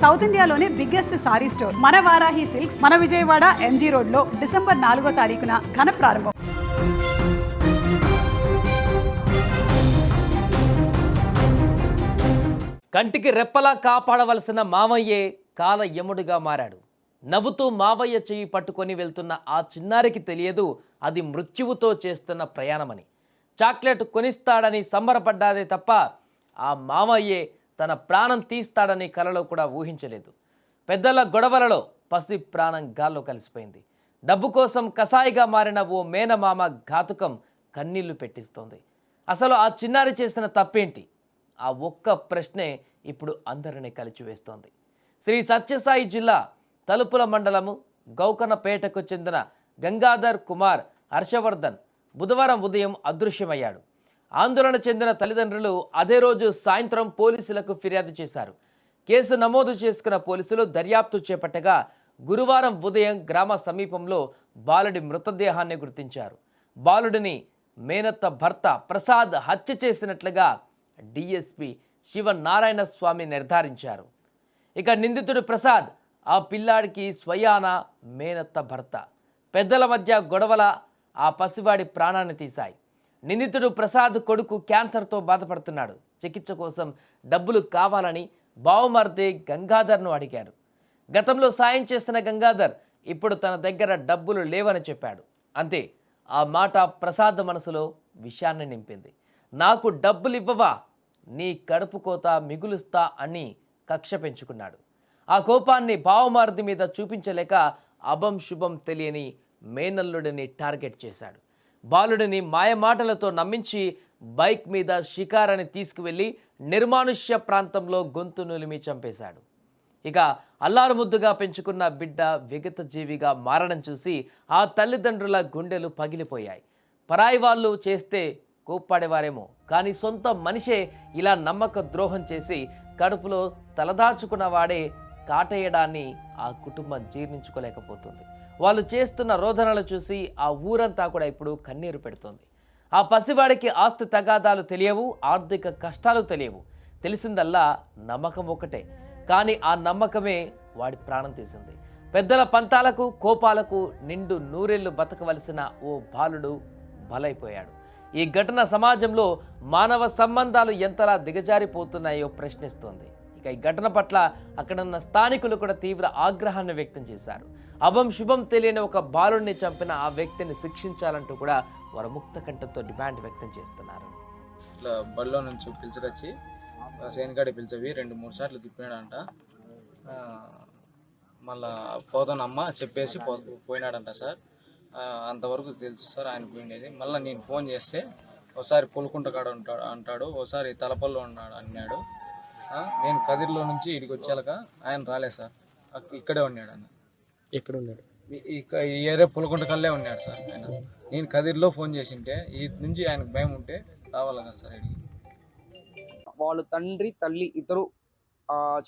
South ఇండియాలోనే biggest sorry store మన Varahi silks మన విజయవాడ ఎంజీ రోడ్ లో డిసెంబర్ 4వ తారీఖున ఘన ప్రారంభం. కంటికి రెప్పలా కాపాడవలసిన మావయ్యే కాల యముడిగా మారాడు. నవ్వుతూ మావయ్య చెయ్యి పట్టుకొని వెళ్తున్న ఆ చిన్నారికి తెలియదు అది మృత్యువుతో చేస్తున్న ప్రయాణమని. చాక్లెట్ కొనిస్తాడని సంబరపడ్డాదే తప్ప ఆ మావయ్యే తన ప్రాణం తీస్తాడని కలలో కూడా ఊహించలేదు. పెద్దల గొడవలలో పసి ప్రాణం గాల్లో కలిసిపోయింది. డబ్బు కోసం కసాయిగా మారిన ఓ మేనమామ ఘాతుకం కన్నీళ్లు పెట్టిస్తోంది. అసలు ఆ చిన్నారి చేసిన తప్పేంటి? ఆ ఒక్క ప్రశ్నే ఇప్పుడు అందరినీ కలిచివేస్తోంది. శ్రీ సత్యసాయి జిల్లా తలుపుల మండలము గౌకన్నపేటకు చెందిన గంగాధర్ కుమార్ హర్షవర్ధన్ బుధవారం ఉదయం అదృశ్యమయ్యాడు. ఆందోళన చెందిన తల్లిదండ్రులు అదే రోజు సాయంత్రం పోలీసులకు ఫిర్యాదు చేశారు. కేసు నమోదు చేసుకున్న పోలీసులు దర్యాప్తు చేపట్టగా గురువారం ఉదయం గ్రామ సమీపంలో బాలుడి మృతదేహాన్ని గుర్తించారు. బాలుడిని మేనత్త భర్త ప్రసాద్ హత్య చేసినట్లుగా డిఎస్పి శివనారాయణ స్వామి నిర్ధారించారు. ఇక నిందితుడు ప్రసాద్ ఆ పిల్లాడికి స్వయాన మేనత్త భర్త. పెద్దల మధ్య గొడవల ఆ పసివాడి ప్రాణాన్ని తీశాయి. నిందితుడు ప్రసాద్ కొడుకు క్యాన్సర్తో బాధపడుతున్నాడు. చికిత్స కోసం డబ్బులు కావాలని బావుమర్ది గంగాధర్ను అడిగారు. గతంలో సాయం చేసిన గంగాధర్ ఇప్పుడు తన దగ్గర డబ్బులు లేవని చెప్పాడు. అంతే, ఆ మాట ప్రసాద్ మనసులో విషయాన్ని నింపింది. నాకు డబ్బులు ఇవ్వవా, నీ కడుపు కోత మిగులుస్తా అని కక్ష పెంచుకున్నాడు. ఆ కోపాన్ని బావమార్ది మీద చూపించలేక అభం శుభం తెలియని మేనల్లుడిని టార్గెట్ చేశాడు. బాలుడిని మాయమాటలతో నమ్మించి బైక్ మీద షికారని తీసుకువెళ్ళి నిర్మానుష్య ప్రాంతంలో గొంతు నులిమి చంపేశాడు. ఇక అల్లారు ముద్దుగా పెంచుకున్న బిడ్డ విగత జీవిగా మారడం చూసి ఆ తల్లిదండ్రుల గుండెలు పగిలిపోయాయి. పరాయి వాళ్ళు చేస్తే కోప్పడేవారేమో, కానీ సొంత మనిషే ఇలా నమ్మక ద్రోహం చేసి కడుపులో తలదాచుకున్న వాడే కాటేయడాన్ని ఆ కుటుంబం జీర్ణించుకోలేకపోతుంది. వాళ్ళు చేస్తున్న రోదనలు చూసి ఆ ఊరంతా కూడా ఇప్పుడు కన్నీరు పెడుతోంది. ఆ పసివాడికి ఆస్తి తగాదాలు తెలియవు, ఆర్థిక కష్టాలు తెలియవు. తెలిసిందల్లా నమ్మకం ఒకటే, కానీ ఆ నమ్మకమే వాడి ప్రాణం తీసింది. పెద్దల పంతాలకు కోపాలకు నిండు నూరేళ్లు బతకవలసిన ఓ బాలుడు బలైపోయాడు. ఈ ఘటన సమాజంలో మానవ సంబంధాలు ఎంతలా దిగజారిపోతున్నాయో ప్రశ్నిస్తోంది. ఇక ఈ ఘటన పట్ల అక్కడున్న స్థానికులు కూడా తీవ్ర ఆగ్రహాన్ని వ్యక్తం చేశారు. అభం శుభం తెలియని ఒక బాలుడిని చంపిన ఆ వ్యక్తిని శిక్షించాలంటూ కూడా వారు ముక్త కంఠంతో డిమాండ్ వ్యక్తం చేస్తున్నారు. ఇట్లా బడిలో నుంచి పిలిచిరొచ్చి సేనకాడి పిలిచేవి 2-3 సార్లు తిప్పినాడంట. మళ్ళా పోతానమ్మ చెప్పేసి పోయినాడంట సార్. అంతవరకు తెలుసు సార్ ఆయన పోయినది. మళ్ళీ నేను ఫోన్ చేస్తే ఒకసారి పులుకుంట కాడ అంటాడు, ఒకసారి తలపల్లో ఉన్నాడు అన్నాడు. నేను కదిరిలో నుంచి ఇడికి వచ్చాక ఆయన రాలేదు సార్, ఇక్కడే ఉన్నాడు. అన్న ఎక్కడ ఉన్నాడు? ఈ ఏరియా పులకుంట కల్లే ఉన్నాడు సార్ ఆయన. నేను కదిరిలో ఫోన్ చేసింటే ఈ నుంచి ఆయనకు భయం ఉంటే రావాలి కదా సార్ ఇడికి. వాళ్ళు తండ్రి తల్లి ఇద్దరు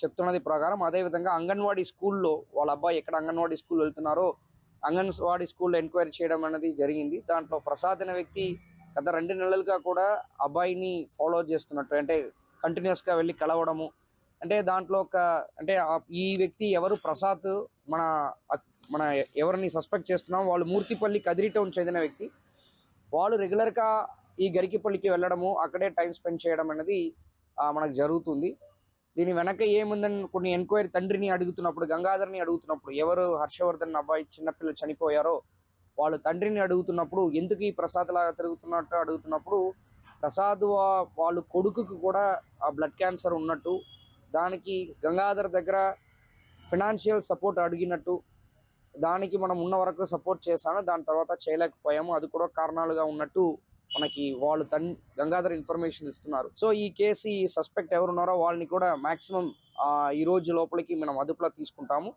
చెప్తున్నది ప్రకారం అదేవిధంగా అంగన్వాడీ స్కూల్లో వాళ్ళ అబ్బాయి ఎక్కడ అంగన్వాడీ స్కూల్ వెళ్తున్నారో అంగన్వాడీ స్కూల్లో ఎంక్వైరీ చేయడం అనేది జరిగింది. దాంట్లో ప్రసాద్ అనే వ్యక్తి గత 2 నెలలుగా కూడా అబ్బాయిని ఫాలో చేస్తున్నట్టు, అంటే కంటిన్యూస్గా వెళ్ళి కలవడము, అంటే దాంట్లో అంటే ఈ వ్యక్తి ఎవరు ప్రసాద్ మన ఎవరిని సస్పెక్ట్ చేస్తున్నాం వాళ్ళు మూర్తిపల్లి కదిరి టౌన్ చెందిన వ్యక్తి. వాళ్ళు రెగ్యులర్గా ఈ గరికిపల్లికి వెళ్ళడము, అక్కడే టైం స్పెండ్ చేయడం అనేది మనకు జరుగుతుంది. దీని వెనక ఏముందని కొన్ని ఎంక్వైరీ తండ్రిని అడుగుతున్నప్పుడు, గంగాధర్ని అడుగుతున్నప్పుడు, ఎవరు హర్షవర్ధన్ అబ్బాయి చిన్నపిల్లలు చనిపోయారో వాళ్ళు తండ్రిని అడుగుతున్నప్పుడు, ఎందుకు ఈ ప్రసాద్ లాగా తిరుగుతున్నట్టు అడుగుతున్నప్పుడు, ప్రసాద్ వాళ్ళు కొడుకుకు కూడా ఆ బ్లడ్ క్యాన్సర్ ఉన్నట్టు, దానికి గంగాధర్ దగ్గర ఫినాన్షియల్ సపోర్ట్ అడిగినట్టు, దానికి మనం ఉన్న వరకు సపోర్ట్ చేశాను, దాని తర్వాత చేయలేకపోయాము, అది కూడా కారణాలుగా ఉన్నట్టు మనకి వాళ్ళు గంగాధర్ ఇన్ఫర్మేషన్ ఇస్తున్నారు. సో ఈ కేసు ఈ సస్పెక్ట్ ఎవరున్నారో వాళ్ళని కూడా మాక్సిమం ఈ రోజు లోపలికి మనం అదుపులో తీసుకుంటాము.